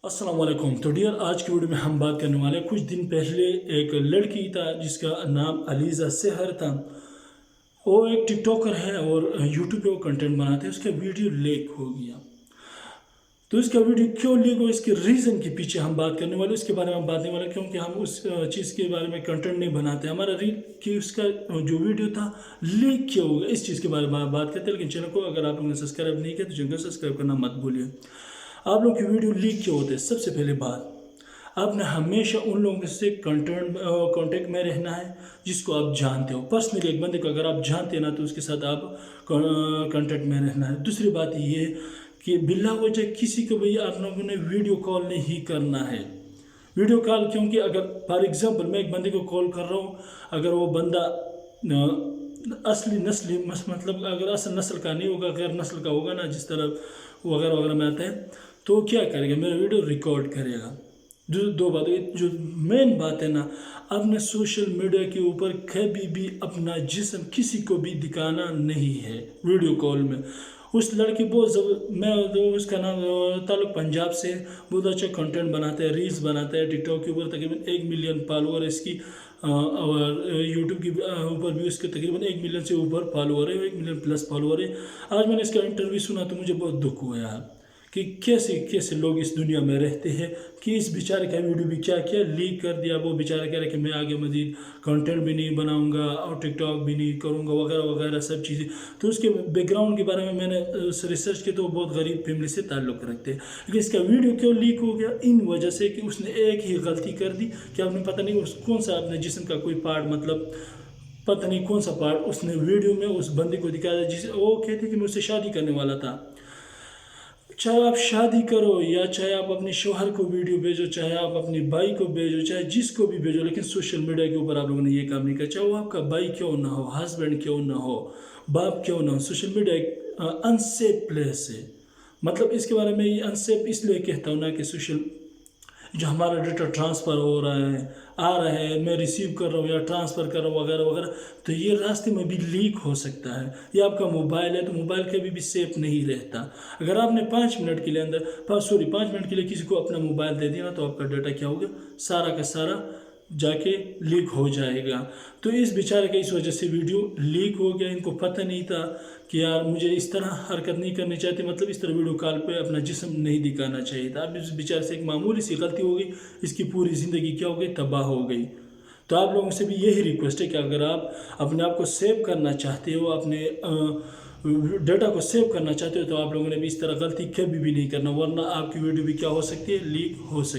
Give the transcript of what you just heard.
अस्सलाम वालेकुम। तो डियर, आज की वीडियो में हम बात करने वाले हैं। कुछ दिन पहले एक लड़की था जिसका नाम अलीज़ा सहर था। वो एक टिकटॉकर है और यूट्यूब पे वो कंटेंट बनाते हैं। उसका वीडियो लीक हो गया। तो इसका वीडियो क्यों लीक हो, इसके रीज़न के पीछे हम बात करने वाले, उसके बारे में हम बात करने वाले, क्योंकि हम उस चीज़ के बारे में कंटेंट नहीं बनाते। हमारा रील कि उसका जो वीडियो था लीक क्यों होगा, इस चीज़ के बारे में बात करते हैं। लेकिन चैनल को अगर आप लोगों ने सब्सक्राइब नहीं किया तो चैनल को सब्सक्राइब करना मत भूलिए। आप लोग की वीडियो लीक क्यों होते हैं? सबसे पहले बात, आपने हमेशा उन लोगों से कांटेक्ट में रहना है जिसको आप जानते हो। पर्सनली एक बंदे को अगर आप जानते हैं ना, तो उसके साथ आप कांटेक्ट में रहना है। दूसरी बात ये कि बिल्ला वजह किसी को भी आप लोगों ने वीडियो कॉल नहीं करना है। वीडियो कॉल क्योंकि अगर फॉर एग्जांपल मैं एक बंदे को कॉल कर रहा हूँ, अगर वो बंदा असली नस्ली मतलब अगर असल नस्ल का नहीं होगा, गैर नस्ल का होगा ना, जिस तरह वगैरह वगैरह में आता है, तो क्या करेगा, मेरा वीडियो रिकॉर्ड करेगा। दो बातें, जो मेन बात है ना, आपने सोशल मीडिया के ऊपर कभी भी अपना जिस्म किसी को भी दिखाना नहीं है वीडियो कॉल में। उस लड़की बहुत मैं उसका नाम ताल्लुक पंजाब से, बहुत अच्छा कंटेंट बनाता है, रील्स बनाता है। टिकटॉक के ऊपर तकरीबन 1 मिलियन फॉलोअर इसकी, और यूट्यूब के ऊपर भी उसके तकरीबन 1 मिलियन से ऊपर फॉलोअर है, 1 मिलियन प्लस फॉलोअर है। आज मैंने इसका इंटरव्यू सुना तो मुझे बहुत दुख हुआ यार कि कैसे कैसे लोग इस दुनिया में रहते हैं, कि इस बेचारे का वीडियो भी क्या क्या लीक कर दिया। वो बेचारा कह रहा है कि मैं आगे मज़ीद कंटेंट भी नहीं बनाऊंगा और टिकटॉक भी नहीं करूंगा वगैरह वगैरह सब चीज़ें। तो उसके बैकग्राउंड के बारे में मैंने रिसर्च की तो बहुत गरीब फैमिली से ताल्लुक़ रखते हैं। लेकिन इसका वीडियो क्यों लीक हो गया? इन वजह से कि उसने एक ही गलती कर दी कि आपने पता नहीं उस कौन सा अपने जिस्म का कोई पार्ट, मतलब पता नहीं कौन सा पार्ट उसने वीडियो में उस बंदे को दिखाया जिसे वो कहते कि मैं उससे शादी करने वाला था। चाहे आप शादी करो या चाहे आप अपने शौहर को वीडियो भेजो, चाहे आप अपने भाई को भेजो, चाहे जिसको भी भेजो, लेकिन सोशल मीडिया के ऊपर आप लोगों ने ये काम नहीं किया। चाहे वो आपका भाई क्यों ना हो, हस्बैंड क्यों ना हो, बाप क्यों ना हो, सोशल मीडिया एक अनसेफ प्लेस है। मतलब इसके बारे में ये अनसेफ इसलिए कहता हूँ ना कि सोशल जो हमारा डेटा ट्रांसफ़र हो रहा है, आ रहा है, मैं रिसीव कर रहा हूँ या ट्रांसफ़र कर रहा हूँ वगैरह वगैरह, तो ये रास्ते में भी लीक हो सकता है। ये आपका मोबाइल है तो मोबाइल कभी भी सेफ नहीं रहता। अगर आपने 5 मिनट के लिए 5 मिनट के लिए किसी को अपना मोबाइल दे दिया ना, तो आपका डाटा क्या होगा, सारा का सारा जाके लीक हो जाएगा। तो इस बेचारे का इस वजह से वीडियो लीक हो गया। इनको पता नहीं था कि यार मुझे इस तरह हरकत नहीं करनी चाहिए, मतलब इस तरह वीडियो कॉल पे अपना जिस्म नहीं दिखाना चाहिए था। अब इस बेचारे से एक मामूली सी गलती हो गई, इसकी पूरी ज़िंदगी क्या हो गई, तबाह हो गई। तो आप लोगों से भी यही रिक्वेस्ट है कि अगर आप अपने आप को सेव करना चाहते हो, अपने डेटा को सेव करना चाहते हो, तो आप लोगों ने भी इस तरह गलती कभी भी नहीं करना, वरना आपकी वीडियो भी क्या हो सकती है, लीक हो सकती है।